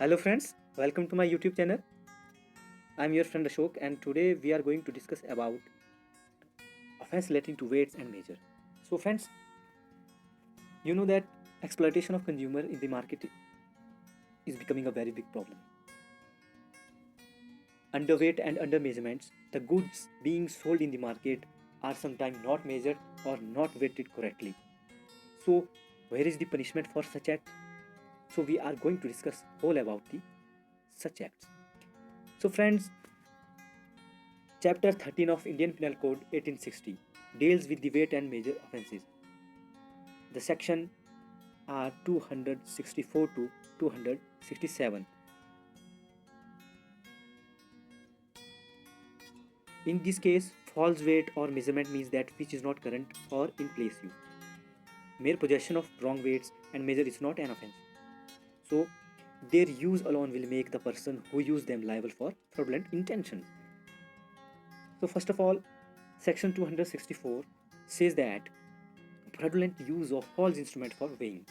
Hello friends, welcome to my YouTube channel. I'm your friend Ashok and today we are going to discuss about offense relating to weights and measure. So friends, you know that exploitation of consumer in the market is becoming a very big problem. Underweight and under measurements, the goods being sold in the market are sometimes not measured or not weighted correctly. So where is the punishment for such acts? So we are going to discuss all about the such acts. So friends, Chapter 13 of Indian Penal Code 1860 deals with the weight and measure offences. The section are 264 to 267. In this case, false weight or measurement means that which is not current or in place use. Mere possession of wrong weights and measure is not an offence. So, their use alone will make the person who used them liable for fraudulent intentions. So, first of all, section 264 says that fraudulent use of false instrument for weighing.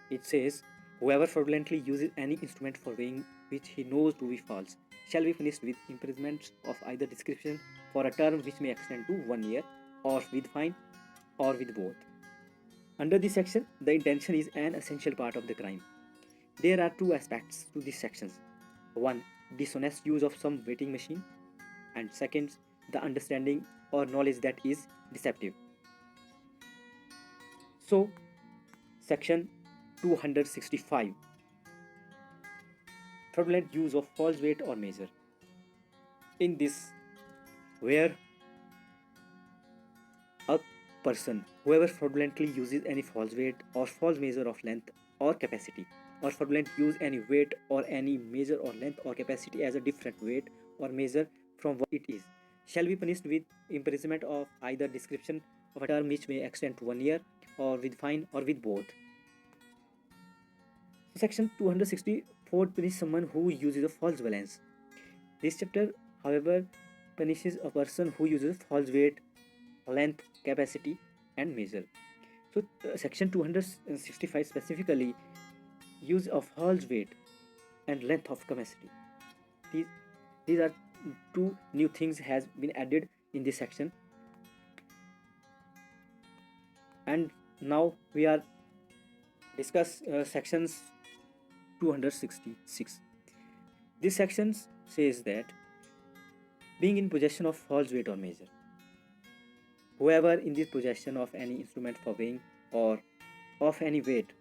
It says, whoever fraudulently uses any instrument for weighing which he knows to be false shall be punished with imprisonment of either description for a term which may extend to 1 year, or with fine, or with both. Under this section, the intention is an essential part of the crime. There are two aspects to these sections. One, dishonest use of some weighting machine, and second, the understanding or knowledge that is deceptive. So, section 265, fraudulent use of false weight or measure. In this, where a person, whoever fraudulently uses any false weight or false measure of length or capacity, or fraudulent use any weight or any measure or length or capacity as a different weight or measure from what it is, shall be punished with imprisonment of either description of a term which may extend to 1 year, or with fine, or with both. Section 264 punishes someone who uses a false balance. This chapter, however, punishes a person who uses false weight, length, capacity, and measure. So, section 265 specifically use of false weight and length of capacity. These, these are two new things has been added in this section. And now we are discuss sections 266. This section says that being in possession of false weight or measure. Whoever in this possession of any instrument for weighing, or of any weight,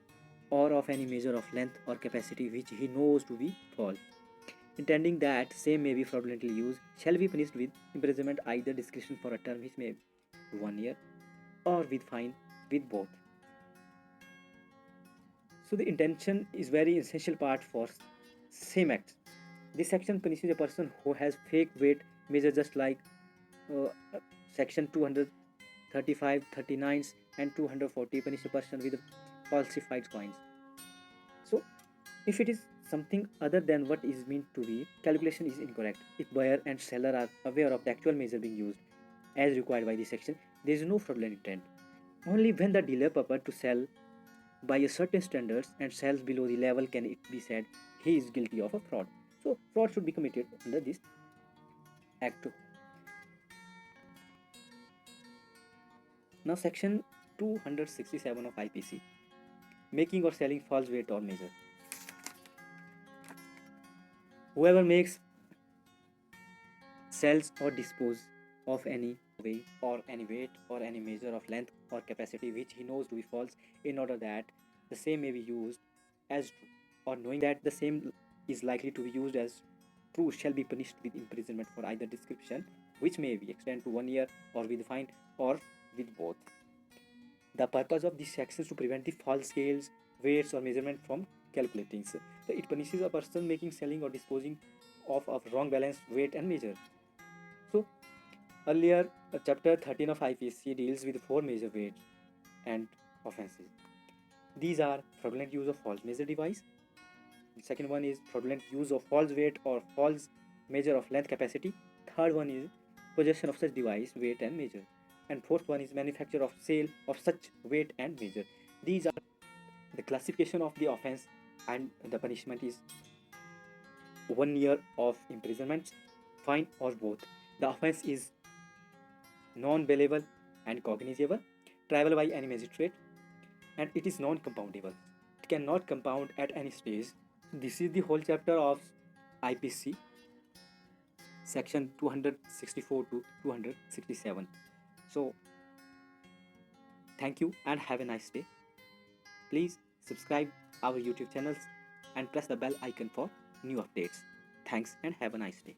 or of any measure of length or capacity which he knows to be false, intending that same may be fraudulently used, shall be punished with imprisonment either discretion for a term which may be 1 year, or with fine, with both. So the intention is very essential part for same act. This section punishes a person who has fake weight measure, just like uh, section 235, 39 and 240 punish a person with falsified coins. So if it is something other than what is meant to be, calculation is incorrect. If buyer and seller are aware of the actual measure being used as required by this section, there is no fraudulent intent. Only when the dealer purport to sell by a certain standards and sells below the level can it be said he is guilty of a fraud. So fraud should be committed under this act. Now section 267 of IPC, making or selling false weight or measure. Whoever makes, sells or disposes of any weight or any weight or any measure of length or capacity which he knows to be false, in order that the same may be used as true, or knowing that the same is likely to be used as true, shall be punished with imprisonment for either description which may be extended to 1 year, or with fine, or with both. The purpose of this section is to prevent the false scales, weights, or measurement from calculating. So it punishes a person making, selling, or disposing of wrong balance, weight, and measure. So earlier, chapter 13 of IPC deals with 4 major weights and offenses. These are fraudulent use of false measure device. The second one is fraudulent use of false weight or false measure of length capacity. Third one is possession of such device, weight, and measure. And fourth one is manufacture of sale of such weight and measure. These are the classification of the offense and the punishment is 1 year of imprisonment, fine, or both. The offense is non-bailable and cognizable, triable by any magistrate, and it is non-compoundable. It cannot compound at any stage. This is the whole chapter of IPC, section 264 to 267. So, thank you and have a nice day. Please subscribe our YouTube channels and press the bell icon for new updates. Thanks and have a nice day.